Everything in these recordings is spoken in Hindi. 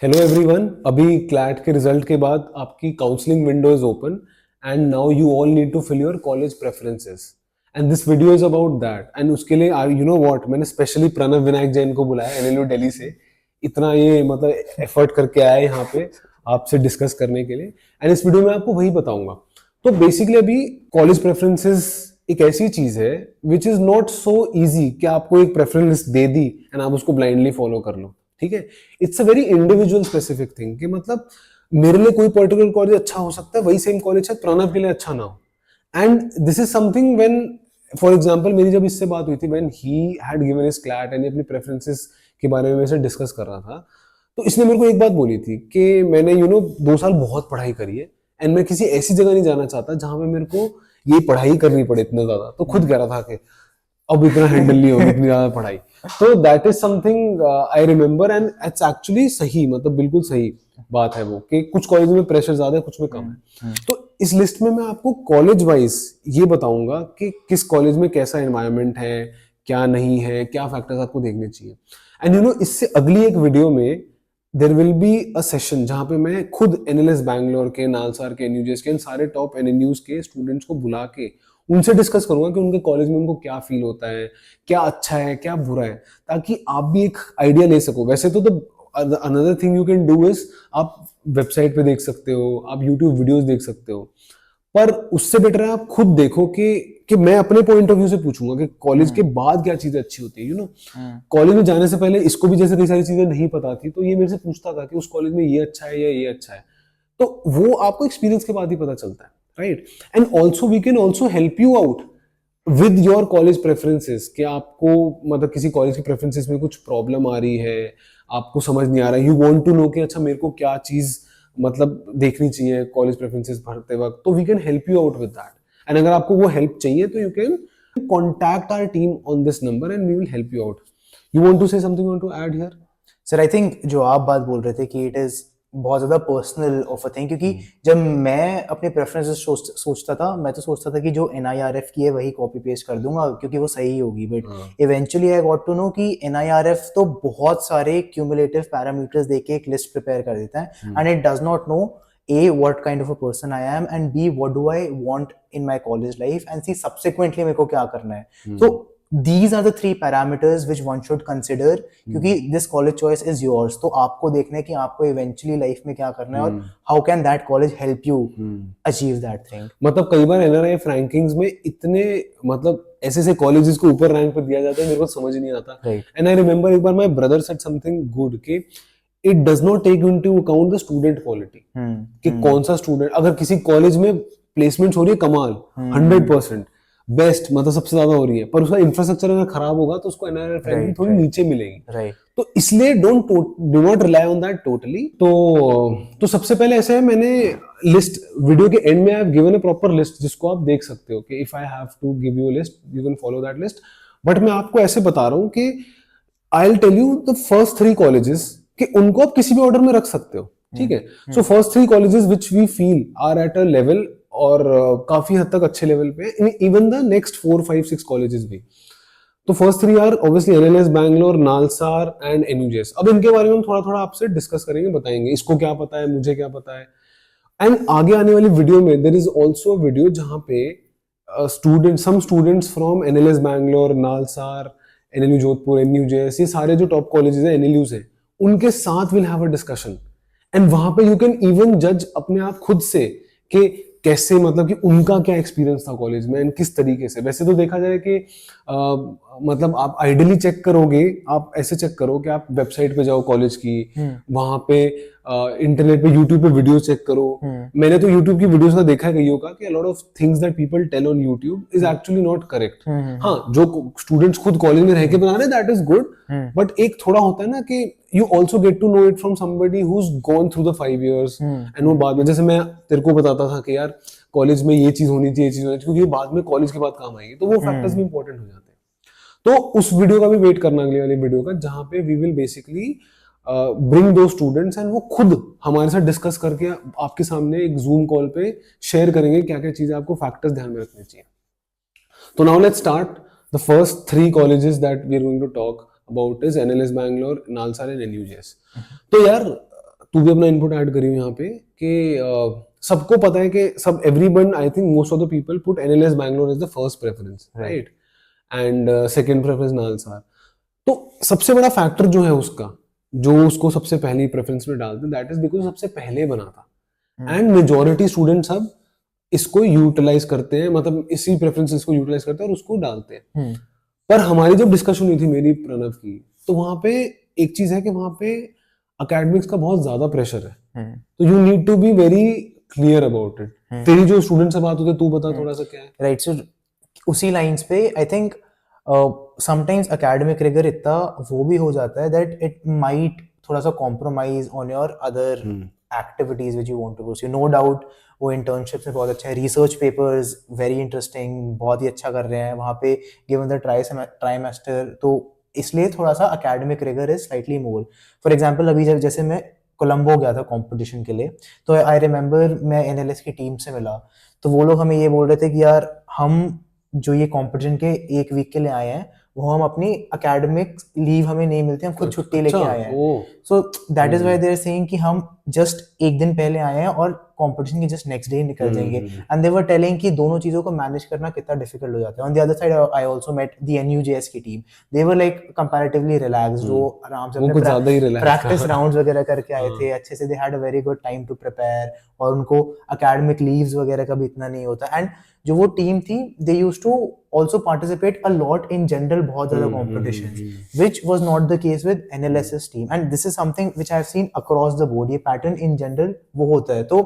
हेलो एवरीवन, अभी क्लैट के रिजल्ट के बाद आपकी counselling window is open and now you all need to fill your college preferences and this video is about that. And उसके लिए यू नो व्हाट, मैंने स्पेशली प्रणव विनायक जैन को बुलाया एनएलयू दिल्ली से। इतना ये मतलब एफर्ट करके आया है यहाँ पे आपसे डिस्कस करने के लिए एंड इस वीडियो में आपको वही बताऊंगा। तो बेसिकली अभी कॉलेज प्रेफरेंसेस एक ऐसी चीज है which is not so easy कि आपको एक preference list they the and आप उसको ब्लाइंडली फॉलो कर लो। ठीक है, it's a very individual specific thing कि मतलब मेरे लिए कोई पर्टिकुलर कॉलेज अच्छा हो सकता है, वही सेम कॉलेज है प्रणव के लिए अच्छा ना हो। And this is something when for example मेरी जब इससे बात हुई थी when he had given his CLAT and अपनी प्रेफरेंसेस के बारे में मेरे से डिस्कस कर रहा था, तो इसने मेरे को एक बात बोली थी कि मैंने 2 साल बहुत पढ़ाई करी है एंड मैं किसी ऐसी जगह नहीं जाना चाहता जहां पे मेरे को ये पढ़ाई करनी पड़े इतना ज्यादा। तो खुद कह रहा था कि अब इतना हैंडल नहीं होगी इतनी ज्यादा पढ़ाई। तो that is something I remember and it's actually सही, मतलब बिल्कुल सही बात है वो कि कुछ कॉलेज में प्रेशर ज्यादा है, कुछ में कम है। तो इस लिस्ट में मैं आपको कॉलेज वाइज ये बताऊंगा कि किस कॉलेज में कैसा एनवायरनमेंट है, क्या नहीं है, क्या फैक्टर्स आपको देखने चाहिए। एंड इससे अगली एक वीडियो में there will be a session जहां पे मैं खुद एनएलएस बैंगलोर के, नालसार के, एनयूजेस के, इन सारे टॉप एनएनयूज के स्टूडेंट्स को बुला के उनसे डिस्कस करूंगा कि उनके कॉलेज में उनको क्या फील होता है, क्या अच्छा है, क्या बुरा है, ताकि आप भी एक आइडिया ले सको। वैसे तो another thing you can do is आप वेबसाइट पे देख सकते हो, आप यूट्यूब वीडियोस देख सकते हो, पर उससे बेटर है आप खुद देखो कि मैं अपने पॉइंट ऑफ व्यू से पूछूंगा कि कॉलेज के बाद क्या चीजें अच्छी होती है। कॉलेज में जाने से पहले इसको भी जैसे कई सारी चीजें नहीं पता थी, तो ये मेरे से पूछता था कि उस कॉलेज में ये अच्छा है या ये अच्छा है। तो वो आपको एक्सपीरियंस के बाद ही पता चलता है, right. And also we can also help you out with your college preferences कि आपको मतलब किसी कॉलेज के प्रेफरेंसेस में कुछ प्रॉब्लम आ रही है, आपको समझ नहीं आ रहा है, यू वांट टू नो कि अच्छा मेरे को क्या चीज मतलब देखनी चाहिए कॉलेज प्रेफरेंसेस भरते वक्त, तो we can help you out with that. And अगर आपको वो हेल्प चाहिए तो you can contact our team on this number and we will help you out. You want to say something, want to add here? Sir I think जो आप बात बोल रहे थे कि इट इज बहुत ज्यादा पर्सनल ऑफ अ थिंग, क्योंकि जब मैं अपने प्रेफरेंसेस सोचता था, मैं तो सोचता था कि जो NIRF की है वही कॉपी पेस्ट कर दूंगा क्योंकि वो सही होगी। But eventually I got to know कि NIRF तो बहुत सारे क्यूमुलेटिव पैरामीटर्स देके एक लिस्ट प्रिपेयर कर देता है and it does not know A, what kind of a person I am, and B, what do I want in my college life, and C, subsequently मेरे को क्या करना है। So these are the 3 parameters which one should consider, क्योंकि this college choice is yours। तो आपको देखना है कि आपको eventually लाइफ में क्या करना है और how can that college help you achieve that thing। मतलब कई बार NRF रैंकिंग्स में इतने मतलब ऐसे ऐसे कॉलेजेस को ऊपर रैंक पर दिया जाता है, मेरे को समझ नहीं आता। एंड आई रिमेम्बर एक बार my brother said something good कि it does not take into account the student quality, कि कौन सा स्टूडेंट, अगर किसी कॉलेज में प्लेसमेंट हो रही है कमाल 100% बेस्ट, मतलब सबसे ज्यादा हो रही है, पर उसका इंफ्रास्ट्रक्चर अगर खराब होगा तो उसको NRF रैंकिंग थोड़ी नीचे मिलेगी। तो इसलिए do not rely on that totally. तो सबसे पहले ऐसा है, मैंने लिस्ट वीडियो के एंड में I have given a proper list जिसको आप देख सकते हो कि if I have to give you a list you can follow that list. But मैं आपको ऐसे बता रहा हूं कि I will tell you the first 3 colleges कि उनको आप किसी भी ऑर्डर में रख सकते हो। ठीक है, so first 3 colleges which we feel are at a level और काफी हद तक अच्छे लेवल पे, इवन द नेक्स्ट 4 5 6 कॉलेजेस भी। तो first 3 are obviously NLS Bangalore, NALSAR and NUJS. अब इनके बारे में हम थोड़ा थोड़ा आपसे डिस्कस करेंगे, बताएंगे इसको क्या पता है, मुझे क्या पता है। एंड आगे आने वाली वीडियो में there is also a video जहां पे some students from NLS Bangalore, NALSAR, NLU Jodhpur, NUJS, ये सारे जो टॉप कॉलेजेस हैं एनएलयूज हैं, उनके साथ will have a discussion. And वहां पे यू कैन इवन जज अपने आप खुद से कि कैसे, मतलब कि उनका क्या एक्सपीरियंस था कॉलेज में एंड किस तरीके से। वैसे तो देखा जाए कि मतलब आप आइडियली चेक करोगे, आप ऐसे चेक करो कि आप वेबसाइट पे जाओ कॉलेज की, वहां पे इंटरनेट पे यूट्यूब पे वीडियो चेक करो। मैंने तो यूट्यूब की वीडियोस का देखा है कईयों का कि lot of things that people tell on YouTube is actually not correct. हाँ, जो स्टूडेंट्स खुद कॉलेज में रह के बना रहे दैट इज गुड, बट एक थोड़ा होता है ना कि you also get to know it from somebody who's gone through the 5 years and वो बाद में, जैसे मैं तेरे को बताता था कि यार कॉलेज में ये चीज होनी चाहिए, ये चीज होनी चाहिए, क्योंकि ये बाद में कॉलेज के बाद काम आएगी, तो वो फैक्टर्स भी इंपॉर्टेंट हो जाते हैं। तो उस वीडियो का भी वेट करना, अगले वाली वीडियो का, जहां पे वी विल बेसिकली ब्रिंग दो स्टूडेंट्स एंड वो खुद हमारे साथ डिस्कस करके आपके सामने एक जूम कॉल पे शेयर करेंगे क्या क्या चीजें आपको फैक्टर्स ध्यान में रखने चाहिए। तो now let's start the first 3 colleges that we are going to talk about is NLS Bangalore, Nalsar and NUJS। तो यार तू भी अपना इनपुट ऐड करियो यहाँ पे कि सबको पता है कि सब everyone, I think most of the people put NLS Bangalore as the first preference, right, and second preference NALSAR. तो सबसे बड़ा फैक्टर जो है उसका, जो उसको सबसे पहली प्रेफरेंस में डालते हैं, दैट इज बिकॉज सबसे पहले बना था एंड मेजॉरिटी स्टूडेंट सब इसको यूटिलाइज करते हैं, मतलब इसी प्रेफरेंसेस को यूटिलाइज करते हैं और उसको डालते हैं। पर हमारी जब डिस्कशन हुई थी मेरी प्रणव की, तो वहां पे एक चीज है कि वहां पे एकेडमिक्स का बहुत ज्यादा प्रेशर है, तो you need to be very clear about it. तेरी जो स्टूडेंट से बात होती है, तू बता थोड़ा सा क्या है। राइट, सो उसी लाइंस पे I think sometimes academic rigour इतना वो भी हो जाता है दैट इट माइट थोड़ा सा compromise on your other activities which you want to pursue. No doubt वो इंटर्नशिप्स में बहुत अच्छा है, रिसर्च पेपर्स वेरी इंटरेस्टिंग, बहुत ही अच्छा कर रहे हैं वहाँ पे गिवन द ट्राइमेस्टर, तो इसलिए थोड़ा सा academic rigour is slightly more. For example अभी जब जैसे मैं कोलंबो गया था कंपटीशन के लिए, तो आई रिमेंबर मैं एनएलएस की टीम से मिला, तो वो लोग हमें ये बोल रहे थे कि यार हम जो ये कंपटीशन के एक वीक के लिए आए हैं, वो हम अपनी एकेडमिक लीव हमें नहीं मिलती, हम खुद छुट्टी लेके आए हैं। So that is why they are saying कि हम जस्ट एक दिन पहले आए हैं और कंपटीशन के जस्ट नेक्स्ट डे निकल जाएंगे। एंड दे वर टेलिंग कि दोनों चीजों को मैनेज करना कितना डिफिकल्ट हो जाता है। On the other side I also met the NUJS की team, they were like comparatively relaxed, वो आराम से अपने प्रैक्टिस राउंड्स वगैरह करके आए थे अच्छे से, they had a very good time to prepare, और उनको एकेडमिक लीव्स वगैरह का भी इतना नहीं होता। एंड जो वो टीम थी, they used to also participate a lot in general, बहुत ज़्यादा competitions, which was not the case with NLS's team, and this is something which I have seen across the board, ये pattern in general वो होता है। तो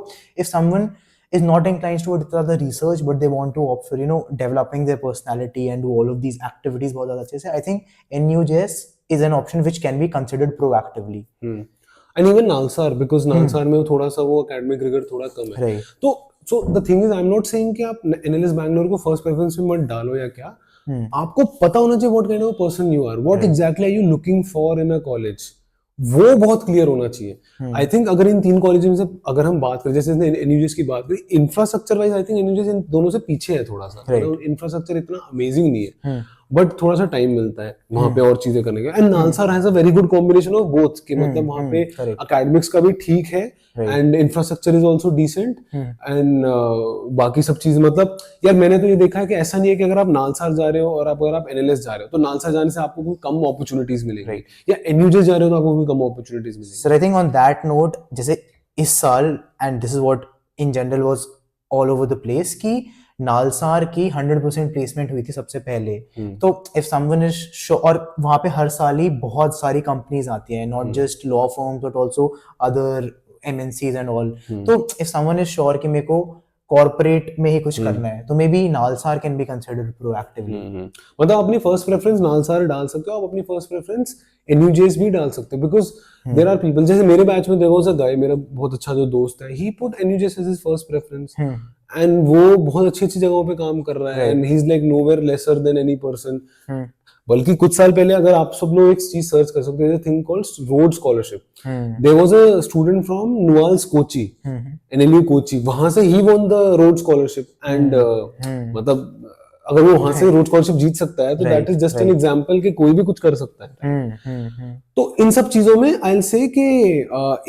if someone is not inclined toward the research but they want to opt for developing their personality and do all of these activities बहुत ज़्यादा अच्छे से, I think NUJS is an option which can be considered proactively. And even Nalsar, because Nalsar में थोड़ा सा वो academic rigor थोड़ा कम है, right. तो so the thing is, I'm not saying कि आप NLS बैंगलोर को फर्स्ट प्रेफरेंस में मत डालो या क्या, आपको पता होना चाहिए what kind of person you are, what exactly are you looking for in a college, वो बहुत क्लियर होना चाहिए। आई थिंक अगर इन तीन कॉलेज में से अगर हम बात करें, जैसे एनयूजेस की बात करें, इंफ्रास्ट्रक्चर वाइज आई थिंक एनयूजेस इन दोनों से पीछे है थोड़ा सा, इंफ्रास्ट्रक्चर इतना अमेजिंग नहीं है, बट थोड़ा सा टाइम मिलता है वहां पे और चीजें करने का। And NALSAR has a very good combination of both, कि मतलब वहां पे एकेडमिक्स का भी ठीक है and infrastructure is also decent, and बाकी सब चीज, मतलब यार मैंने तो ये देखा है कि ऐसा नहीं है कि अगर आप नालसार जा रहे हो और अगर आप एनएलएस जा रहे हो तो नालसार जाने से आपको कोई कम अपॉर्चुनिटीज मिलेंगी, या एनयूजेस जा रहे हो तो आपको कोई कम अपॉर्चुनिटीज मिलेंगी। Sir I think on that note, जैसे इस साल, and this is what in general was all over the place, की नालसार की 100% प्लेसमेंट हुई थी सबसे पहले। तो इफ समवन इज, और वहां पे हर साल ही बहुत सारी कंपनीज आती हैं, not just law firms but also other MNCs and all. तो इफ समवन इज श्योर कि मेरे को कॉर्पोरेट में ही कुछ करना है, तो may be NALSAR can be considered proactively. मतलब अपनी फर्स्ट प्रेफरेंस नालसार डाल सकते हो, आप अपनी फर्स्ट प्रेफरेंस एनयूजेस भी डाल सकते हो, बिकॉज देयर आर पीपल, जैसे मेरे बैच में देयर वाज अ गाय, मेरा बहुत अच्छा जो दोस्त है, he put NUJS as his first preference, and वो बहुत अच्छी अच्छी जगहों पे काम कर रहा है, and he is like nowhere lesser than any person. बल्कि कुछ साल पहले अगर आप सब लोग एक चीज सर्च कर सकते हैं, thing called Rhodes scholarship, there was a student from NUALS Kochi, NLU Kochi, वहां से ही won the Rhodes scholarship, and मतलब अगर वो वहां से रोड स्कॉलरशिप जीत सकता है तो that is just an example कि कोई भी कुछ कर सकता है। तो इन सब चीजों में आई विल से कि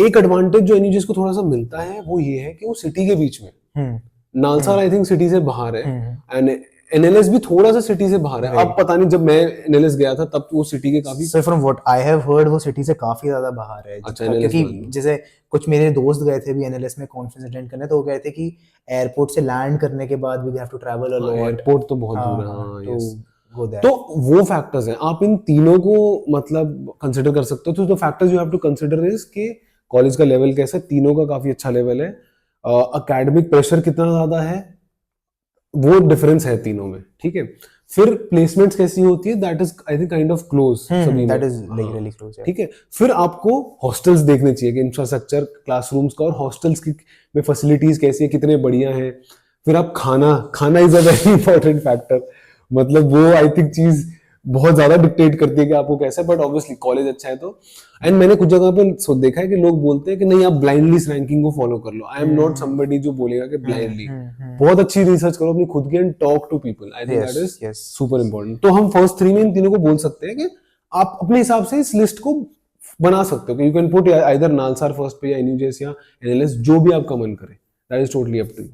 एक एडवांटेज जो एनयूजेस को थोड़ा सा मिलता है वो ये है कि वो सिटी के बीच में, नालसार आई थिंक सिटी से बाहर है, एंड एनएलएस भी थोड़ा सा सिटी से बाहर है। अब पता नहीं, जब मैं एनएलएस गया था तब वो सिटी के काफी, sir from what I have heard वो सिटी से काफी ज्यादा बाहर है। अच्छा, क्योंकि जैसे कुछ मेरे दोस्त गए थे भी एनएलएस में कॉन्फ्रेंस अटेंड करने, तो वो गए थे कि एयरपोर्ट से लैंड करने के बाद भी they have to travel a lot, airport तो बहुत दूर है। हां, यस, तो वो फैक्टर्स हैं, आप इन तीनों को मतलब कंसीडर कर सकते हो। तो जो factors you have to consider is कि कॉलेज का लेवल कैसा है, तीनों का काफी अच्छा लेवल है, एकेडमिक प्रेशर कितना ज्यादा है, वो डिफरेंस है तीनों में, ठीक है। फिर प्लेसमेंट्स कैसी होती है, that is I think kind of close, सभी that is like really close, ठीक है। फिर आपको हॉस्टल्स देखने चाहिए कि इंफ्रास्ट्रक्चर क्लासरूम्स का और हॉस्टल्स की में फैसिलिटीज कैसी है, कितने बढ़िया हैं। फिर आप खाना is a very important factor, मतलब वो आई थिंक चीज बहुत ज्यादा डिक्टेट करती है कि आपको कैसा है, बट ऑब्वियसली कॉलेज अच्छा है तो। एंड मैंने कुछ जगह पे देखा है कि लोग बोलते हैं कि नहीं आप ब्लाइंडली इस रैंकिंग को फॉलो कर लो। आई एम नॉट समबडी जो बोलेगा कि ब्लाइंडली, बहुत अच्छी रिसर्च करो अपनी खुद की and talk to people, I think that is super important. तो हम फर्स्ट 3 में इन तीनों को बोल सकते हैं कि आप अपने हिसाब से इस लिस्ट को बना सकते हो कि you can put either NALSAR first पे या एनयूजेस या एनएलएस, जो भी आपका मन करे, that is totally up to you.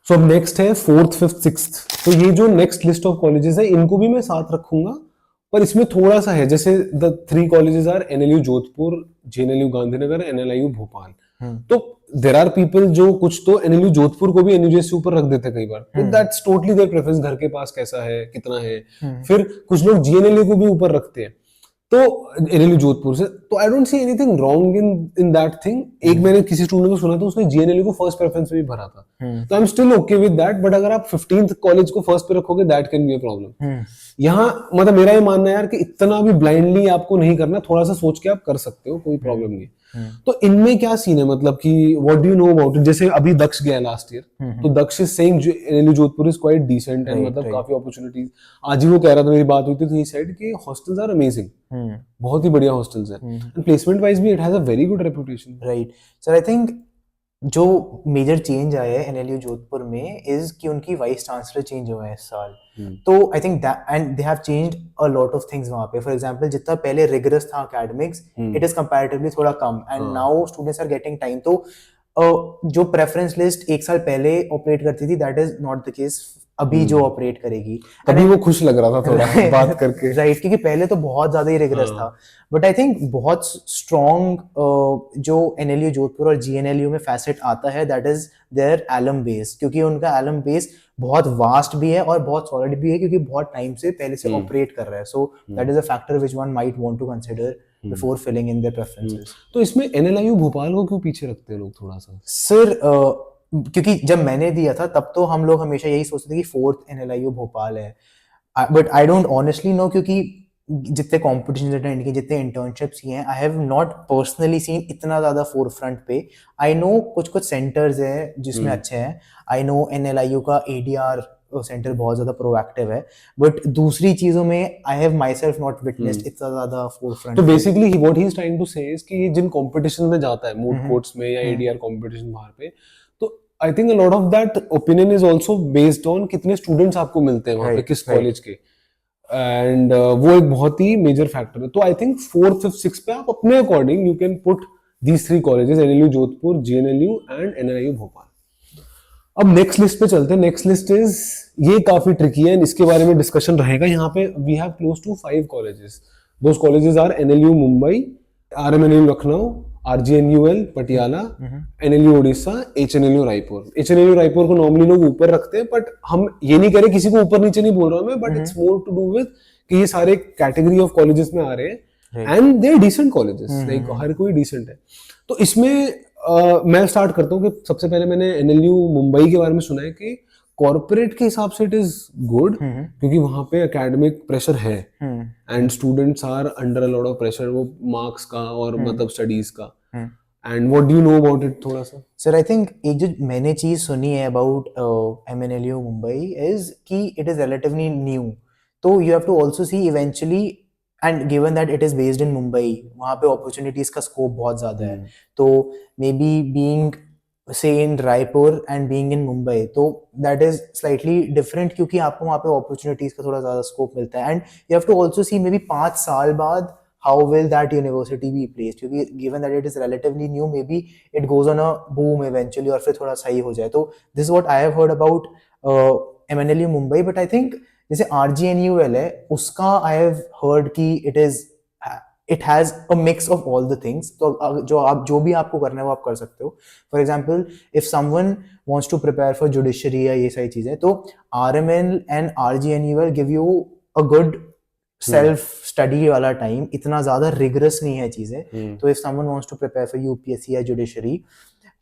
So अब नेक्स्ट है फोर्थ, फिफ्थ, सिक्स्थ। तो ये जो नेक्स्ट लिस्ट ऑफ कॉलेजेस है इनको भी मैं साथ रखूंगा, पर इसमें थोड़ा सा है, जैसे the 3 colleges are NLU Jodhpur, JNLU Gandhinagar, NLIU Bhopal. तो देर आर पीपल जो कुछ तो एनएलयू जोधपुर को भी एनयूजे से ऊपर रख देते हैं कई बार, तो दैट्स टोटली देयर प्रेफरेंस, घर के पास कैसा है, कितना है। फिर कुछ लोग जीएनएलयू को भी ऊपर रखते हैं, तो एनएलयू जोधपुर से, तो I don't see anything wrong in that thing. एक मैंने किसी स्टूडेंट को सुना था, उसने जीएनएलयू को फर्स्ट प्रेफरेंस में भी भरा था, तो I am still okay with that. But अगर आप 15th कॉलेज को फर्स्ट पे रखोगे, that can be a problem. यहाँ मतलब मेरा ये मानना है यार कि इतना भी ब्लाइंडली आपको नहीं करना, थोड़ा सा सोच के आप कर सकते हो, कोई प्रॉब्लम नहीं। तो इनमें क्या सीन है, मतलब कि what do you know about it? जैसे अभी दक्ष गया लास्ट ईयर, तो Daksh is saying NLU Jodhpur is quite decent and मतलब काफी अपॉर्चुनिटीज। आज ही वो कह रहा था, मेरी बात हुई थी, तो ही सेड कि हॉस्टल्स आर अमेजिंग, बहुत ही बढ़िया हॉस्टल्स हैं, एंड प्लेसमेंट वाइज भी it has a very good reputation. Right sir, I think जो मेजर चेंज आया है एनएलयू जोधपुर में इज कि उनकी वाइस चांसलर चेंज हुआ है इस साल। तो I think that and they have changed a lot of things वहाँ पे। फॉर एग्जांपल, जितना पहले रिगरस था एकेडमिक्स, इट इज कंपैरेटिवली थोड़ा कम, and now students are getting time. तो जो प्रेफरेंस लिस्ट एक साल पहले ऑपरेट करती थी, that is not the case अभी जो ऑपरेट करेगी। अभी वो खुश लग रहा था थोड़ा बात करके, राइट, क्योंकि पहले तो बहुत ज्यादा ही रिगरस था। बट आई थिंक बहुत स्ट्रॉन्ग जो एनएलयू जोधपुर और जीएनएलयू में फैसेट आता है, that is their alum base, क्योंकि उनका एलम बेस बहुत वास्ट भी है और बहुत सॉलिड भी है, क्योंकि बहुत टाइम से पहले से ऑपरेट कर रहा है। So that is a factor which one might want to consider before filling in their preferences. तो इसमें एनएलआईयू भोपाल को क्यों पीछे रखते हैं लोग थोड़ा सा? सर क्योंकि जब मैंने दिया था तब तो हम लोग हमेशा यही सोचते थे कि फोर्थ एनएलआईयू भोपाल है, but I don't honestly know, क्योंकि जितने कॉम्पिटिशन अटेंड किए, जितने इंटर्नशिप्स किए हैं, I have not personally seen इतना ज्यादा फोर फ्रंट पे। आई नो कुछ कुछ सेंटर्स है जिसमें अच्छे हैं, आई नो एनएलआईयू का एडीआर सेंटर बहुत ज्यादा प्रोएक्टिव है, बट दूसरी चीजों में I have myself not witnessed इतना ज्यादा फोर फ्रंट। तो basically what he is trying to say is कि जिन कॉम्पिटिशन में जाता है, मूड कोर्ट्स में या एडीआर कॉम्पिटिशन बाहर पे, तो I think a lot of that opinion is also based on कितने स्टूडेंट्स आपको मिलते हैं वहां पे, किस कॉलेज के, एंड वो एक बहुत ही मेजर फैक्टर है। तो I think 4th, 5th, 6th पे आप अपने according you can put these 3 colleges, NLU Jodhpur, GNLU and NIU Bhopal. अब नेक्स्ट लिस्ट पे चलते हैं। नेक्स्ट लिस्ट इज, ये काफी ट्रिकी है, इसके बारे में डिस्कशन रहेगा। यहाँ पे we have close to 5 colleges. Those colleges are NLU Mumbai, RMNU Lucknow, RGNUL Patiala, NLU Orissa, HNLU Raipur. HNLU Raipur को नॉर्मली लोग ऊपर रखते हैं, बट हम ये नहीं कह रहे, किसी को ऊपर नीचे नहीं बोल रहा मैं, but it's more to do with कि ये सारे कैटेगरी ऑफ कॉलेजेस में आ रहे हैं, and they are decent colleges, like हर कोई डिसेंट है। तो इसमें मैं स्टार्ट करता हूँ कि सबसे पहले मैंने एनएलयू मुंबई के बारे में सुना है कि कॉर्पोरेट के हिसाब से इट इज गुड, क्योंकि वहां पे एकेडमिक प्रेशर है and students are under a lot of pressure, वो मार्क्स का और मतलब स्टडीज का। And what do you know about it थोड़ा सा? सर आई थिंक एक जो मैंने चीज सुनी है अबाउट एमएनएलयू मुंबई इज कि इट इज रिलेटिवली न्यू, तो you have to also see eventually, and given that it is based in Mumbai, वहाँ पे अपॉर्चुनिटीज का स्कोप बहुत ज्यादा है। तो maybe being say in Raipur and being in Mumbai, तो that is slightly different, क्योंकि आपको वहाँ पे opportunities का थोड़ा ज़्यादा scope मिलता है, and you have to also see maybe 5 साल बाद how will that university be placed, क्योंकि given that it is relatively new, maybe it goes on a boom eventually और फिर थोड़ा सही हो जाए। तो this is what I have heard about MNLU Mumbai, but I think जैसे RGNUL है, उसका I have heard कि it has a mix of all the things, तो जो भी आपको करना है वो आप कर सकते हो। For example, if someone wants to prepare for judiciary या ये सारी चीजें, तो RML and RGNUL give you a good self study वाला टाइम, इतना ज्यादा rigorous नहीं है चीजें। तो if someone wants to prepare for UPSC या judiciary,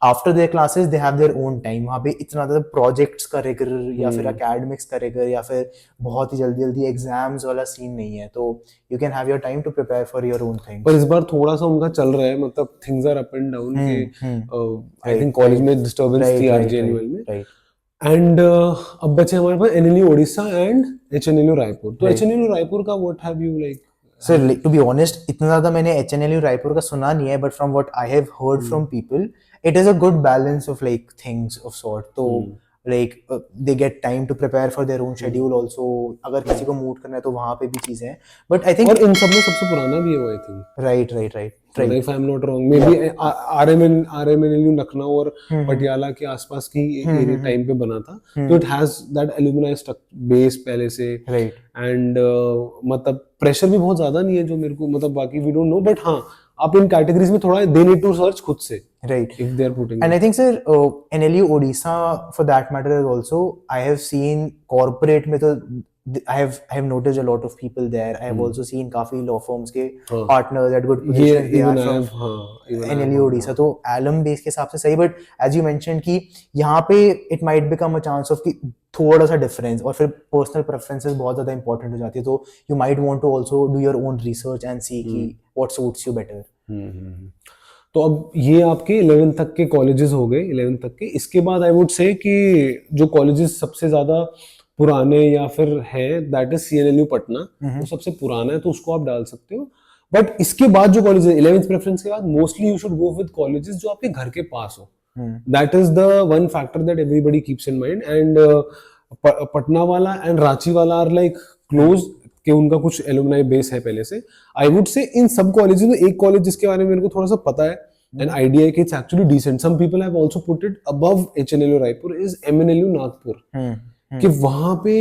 after their classes they have their own time. वहाँ पे इतना ज़्यादा प्रोजेक्ट्स का रिगर या फिर एकेडमिक्स का रिगर या फिर बहुत ही जल्दी जल्दी एग्जाम्स वाला सीन नहीं है, तो you can have your time to prepare for your own thing. पर इस बार थोड़ा सा उनका चल रहा है, मतलब things are up and down के आई थिंक कॉलेज में डिस्टर्बेंस थी आरजीएनयूएल में, एंड अब बचे हमारे पास NLU Orissa and HNLU Raipur. तो एचएनएलयू रायपुर का what have you like? Sir to be honest इतना ज्यादा मैंने एचएनएलयू रायपुर का सुना नहीं है, but from what I have heard from people, it is a good balance of like things of sort. तो like they get time to prepare for their own schedule also, अगर किसी को मूव करना है तो वहाँ पे भी चीज़ें हैं, बट आई थिंक और इन सब में सबसे पुराना भी है वो, I think, right right right मतलब right if I am not wrong, maybe RMNLU Lucknow और पटियाला के आसपास की एरिया टाइम पे बना था, तो it has that alumni base पहले से, राइट एंड मतलब प्रेशर भी बहुत ज्यादा नहीं है जो मेरे को, मतलब बाकी वी डोंट नो, बट हाँ आप इन कैटेगरीज में थोड़ा दे नीड टू सर्च खुद से right. if they are putting And I it. think sir, NLU Odisha for that matter is also, I have seen corporate में तो I have noticed a lot of people there. I have also seen काफी law firms के हाँ partners at good ये positions they are even I from have, हाँ even I have NLU heard, Odisha, हाँ तो alum base के हिसाब से सही, but as you mentioned कि यहाँ पे it might become a chance of कि थोड़ा सा difference, और फिर personal preferences बहुत ज़्यादा important हो जाती है, तो you might want to also do your own research and see कि what suits you better. तो अब ये आपके 11th तक के कॉलेजेस हो गए, 11th तक के। इसके बाद आई वुड से कि जो कॉलेजेस सबसे ज्यादा पुराने या फिर है, दैट इज CNLU पटना, वो सबसे पुराना है तो उसको आप डाल सकते हो। बट इसके बाद जो कॉलेज 11th प्रेफरेंस के बाद mostly you should go with colleges जो आपके घर के पास हो, that is the one factor that everybody keeps in mind. And Patna वाला एंड रांची वाला आर लाइक क्लोज, कि उनका कुछ एलुमनाई बेस है पहले से। आई वुड से इन सब कॉलेजेस में एक कॉलेज जिसके बारे में मेरे को थोड़ा सा पता है एंड आइडिया है कि it's actually decent, some people have also put it above HNLU Raipur, is MNLU Nagpur. कि वहां पे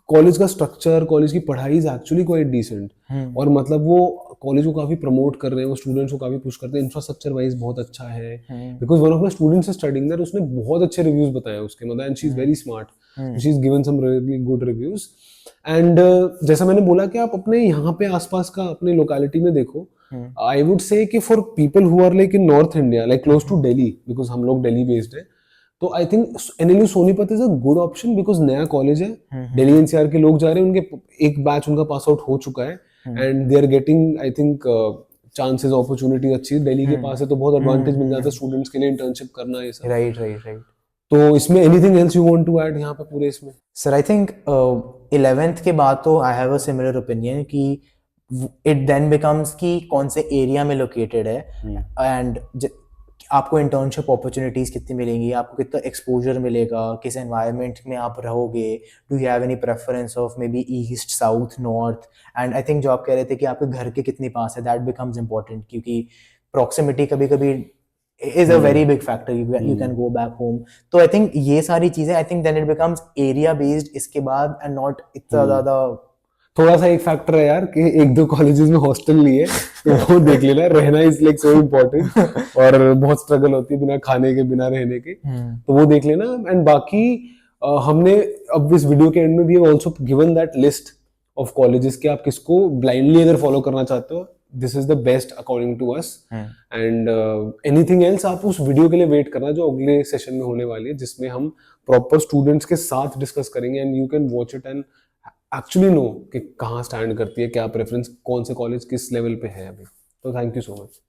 कॉलेज का स्ट्रक्चर, कॉलेज की पढ़ाई इज एक्चुअली क्वाइट डिसेंट, और मतलब वो कॉलेज को काफी प्रमोट कर रहे हैं, वो स्टूडेंट्स को काफी पुश करते हैं, इंफ्रास्ट्रक्चर वाइज बहुत अच्छा है। Because one of my students is studying there, उसने बहुत अच्छे रिव्यूज बताए उसके, मतलब and she is very smart, she is given some really good reviews. And जैसा मैंने बोला कि आप अपने यहाँ पे आसपास का अपने लोकेलिटी में देखो, आई वुड से कि for people who are like in north India, like close to Delhi, because हम लोग दिल्ली बेस्ड है, तो I think NLU Sonipat is a good option, because नया कॉलेज है, दिल्ली NCR के लोग जा रहे हैं, उनके एक बैच उनका पास आउट हो चुका है, and they are getting I think chances, opportunity अच्छी, दिल्ली के पास है तो बहुत एडवांटेज मिल जाता है स्टूडेंट्स के लिए इंटर्नशिप करना, ये सब। Right right right. तो इसमें anything else you want to add यहाँ पे पूरे इसमें? सर आई थिंक 11th के बाद तो I have a similar opinion कि इट देन बिकम्स कि कौन से एरिया में लोकेटेड है, एंड आपको इंटर्नशिप अपॉर्चुनिटीज कितनी मिलेंगी, आपको कितना एक्सपोजर मिलेगा, किस एनवायरनमेंट में आप रहोगे, do you have any preference of may be east south north, and I think जो आप कह रहे थे कि आपके घर के कितने पास है, दैट बिकम्स इंपॉर्टेंट, क्योंकि प्रॉक्सिमिटी कभी कभी is a very big factor, you can go back home, तो I think ये सारी चीजें, I think then it becomes area based इसके बाद, and not इतना ज्यादा। थोड़ा सा एक फैक्टर है यार कि एक दो कॉलेजेस में हॉस्टल नहीं है, तो वो देख लेना, रहना इज लाइक सो इम्पोर्टेंट, और बहुत स्ट्रगल होती है बिना खाने के, बिना रहने के, तो वो देख लेना। एंड बाकी हमने अब इस वीडियो के एंड में भी also given that list of colleges कि आप किसको ब्लाइंडली अगर फॉलो करना चाहते हो, this is the best according to us. And anything else आप उस वीडियो के लिए वेट करना जो अगले सेशन में होने वाली है, जिसमें हम प्रॉपर स्टूडेंट्स के साथ डिस्कस करेंगे, and you can watch it and actually know कि कहाँ स्टैंड करती है, क्या प्रेफरेंस, कौन से कॉलेज किस लेवल पे है अभी। तो थैंक यू सो मच।